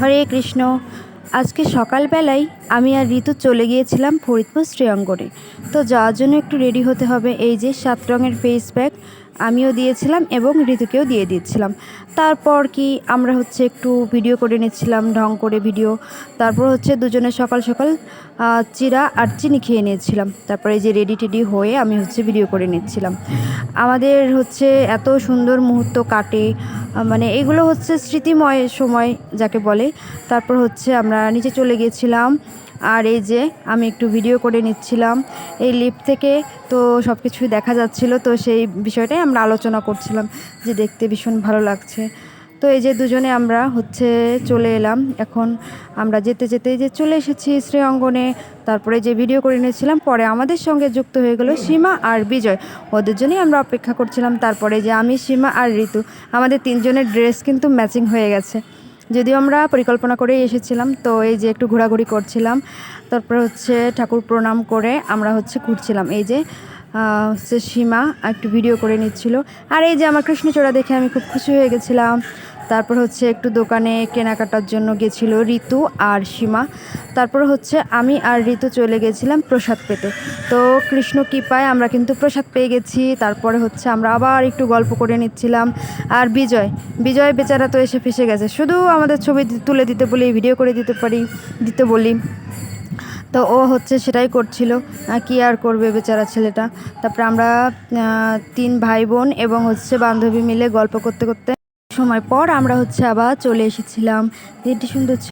হরে কৃষ্ণ। আজকে সকালবেলায় আমি আর ঋতু চলে গিয়েছিলাম ফরিদপুর শ্রীঅঙ্গনে। তো যাওয়ার জন্য একটু রেডি হতে হবে। এই যে 7 রঙের ফেস প্যাক আমিও দিয়েছিলাম এবং ঋতুকেও দিয়ে দিচ্ছিলাম। তারপর কি আমরা একটু ভিডিও করে নিচ্ছিলাম, ঢং করে ভিডিও। তারপর দুজনে সকাল সকাল চিড়া আর চিনি খেয়ে নিয়েছিলাম। তারপরে এই যে রেডি টেডি হয়ে আমি ভিডিও করে নিচ্ছিলাম। আমাদের এত সুন্দর মুহূর্ত কাটে, মানে এগুলো স্মৃতিময় সময় যাকে বলে। তারপর আমরা নিচে চলে গিয়েছিলাম, আর এই যে আমি একটু ভিডিও করে নিচ্ছিলাম এই লিফট থেকে। তো সব কিছুই দেখা যাচ্ছিল, তো সেই বিষয়টাই আমরা আলোচনা করছিলাম যে দেখতে ভীষণ ভালো লাগছে। তো এই যে দুজনে আমরা চলে এলাম। এখন আমরা যেতে যেতে যে চলে এসেছি শ্রীঅঙ্গনে। তারপরে যে ভিডিও করে নিয়েছিলাম, পরে আমাদের সঙ্গে যুক্ত হয়ে গেল সীমা আর বিজয়। ওদের জন্যই আমরা অপেক্ষা করছিলাম। তারপরে যে আমি, সীমা আর ঋতু, আমাদের তিনজনের ড্রেস কিন্তু ম্যাচিং হয়ে গেছে, যদিও আমরা পরিকল্পনা করেই এসেছিলাম। তো এই যে একটু ঘোরাঘুরি করছিলাম। তারপর ঠাকুর প্রণাম করে আমরা ঘুরছিলাম। এই যে সীমা একটু ভিডিও করে নিচ্ছিল। আর এই যে আমার কৃষ্ণচূড়া দেখে আমি খুব খুশি হয়ে গেছিলাম। তারপর একটু দোকানে কেনাকাটার জন্য গেছিল ঋতু আর সীমা। তারপর আমি আর ঋতু চলে গেছিলাম প্রসাদ পেতে। তো কৃষ্ণ কৃপায় আমরা কিন্তু প্রসাদ পেয়ে গেছি। তারপরে আমরা আবার একটু গল্প করে নিচ্ছিলাম। আর বিজয় বেচারা তো এসে ফেসে গেছে, শুধু আমাদের ছবি তুলে দিতে বলি, ভিডিও করে দিতে বলি। তো ও সেটাই করছিল, কি আর করবে বেচারা ছেলেটা। তারপরে আমরা 3 ভাই বোন এবং বান্ধবী মিলে গল্প করতে করতে সময় পর আমরা আবার চলে এসেছিলাম। দিনটি সুন্দর ছিল।